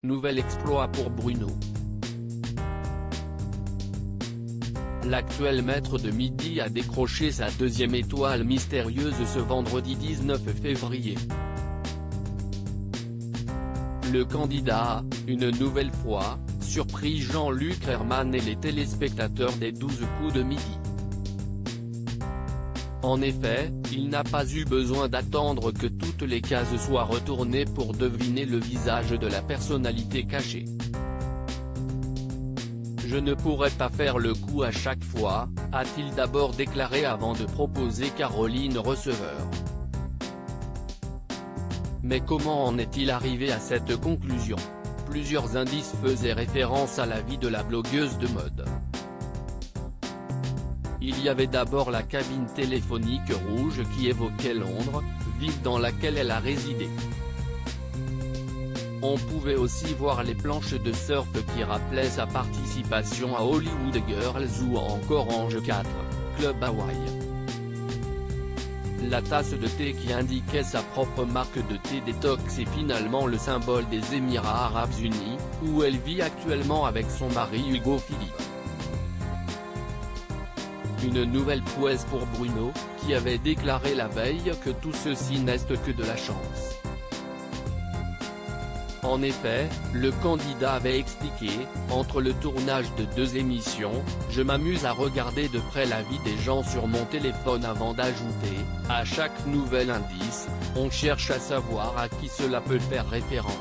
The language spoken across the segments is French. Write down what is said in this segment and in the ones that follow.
Nouvel exploit pour Bruno. L'actuel maître de midi a décroché sa deuxième étoile mystérieuse ce vendredi 19 février. Le candidat a, une nouvelle fois, surpris Jean-Luc Reichmann et les téléspectateurs des 12 coups de midi. En effet, il n'a pas eu besoin d'attendre que toutes les cases soient retournées pour deviner le visage de la personnalité cachée. Je ne pourrais pas faire le coup à chaque fois, a-t-il d'abord déclaré avant de proposer Caroline Receveur. Mais comment en est-il arrivé à cette conclusion? Plusieurs indices faisaient référence à la vie de la blogueuse de mode. Il y avait d'abord la cabine téléphonique rouge qui évoquait Londres, ville dans laquelle elle a résidé. On pouvait aussi voir les planches de surf qui rappelaient sa participation à Hollywood Girls ou encore Ange 4, Club Hawaï. La tasse de thé qui indiquait sa propre marque de thé détox est finalement le symbole des Émirats Arabes Unis, où elle vit actuellement avec son mari Hugo Philippe. Une nouvelle prouesse pour Bruno, qui avait déclaré la veille que tout ceci n'est que de la chance. En effet, le candidat avait expliqué, entre le tournage de 2 émissions, je m'amuse à regarder de près la vie des gens sur mon téléphone avant d'ajouter, à chaque nouvel indice, on cherche à savoir à qui cela peut faire référence.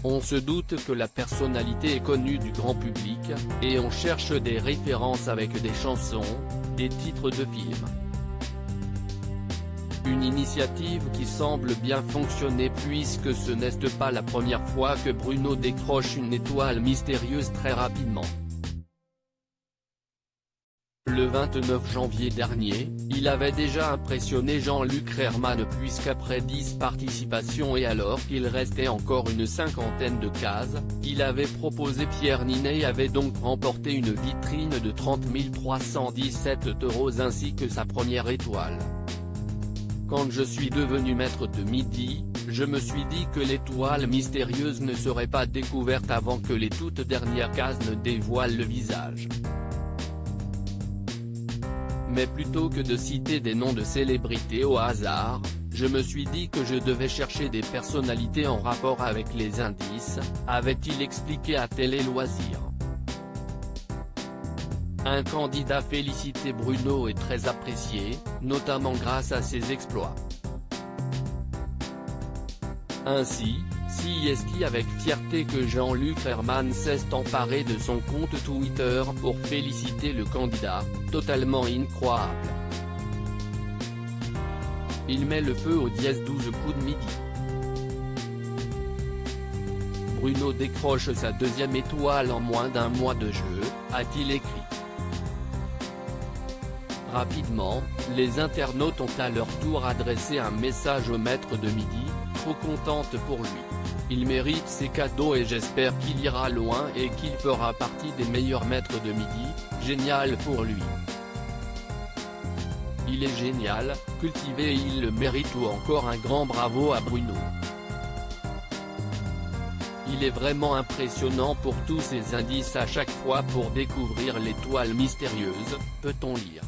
On se doute que la personnalité est connue du grand public, et on cherche des références avec des chansons, des titres de films. Une initiative qui semble bien fonctionner puisque ce n'est pas la première fois que Bruno décroche une étoile mystérieuse très rapidement. Le 29 janvier dernier, il avait déjà impressionné Jean-Luc Reichmann puisqu'après 10 participations et alors qu'il restait encore une cinquantaine de cases, il avait proposé Pierre Ninet et avait donc remporté une vitrine de 30 317 € ainsi que sa première étoile. Quand je suis devenu maître de midi, je me suis dit que l'étoile mystérieuse ne serait pas découverte avant que les toutes dernières cases ne dévoilent le visage. Mais plutôt que de citer des noms de célébrités au hasard, je me suis dit que je devais chercher des personnalités en rapport avec les indices, avait-il expliqué à Télé Loisirs. Un candidat félicité Bruno est très apprécié, notamment grâce à ses exploits. Ainsi, c'est avec fierté que Jean-Luc Reichmann s'est emparé de son compte Twitter pour féliciter le candidat, totalement incroyable. Il met le feu aux 12 coups de midi. Bruno décroche sa deuxième étoile en moins d'un mois de jeu, a-t-il écrit. Rapidement, les internautes ont à leur tour adressé un message au maître de midi, trop contente pour lui. Il mérite ses cadeaux et j'espère qu'il ira loin et qu'il fera partie des meilleurs maîtres de midi, génial pour lui. Il est génial, cultivé et il le mérite ou encore un grand bravo à Bruno. Il est vraiment impressionnant pour tous ces indices à chaque fois pour découvrir l'étoile mystérieuse, peut-on lire.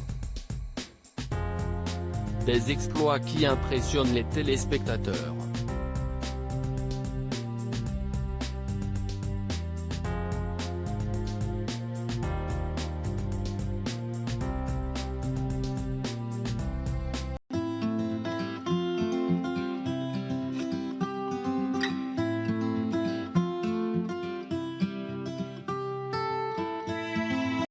Des exploits qui impressionnent les téléspectateurs.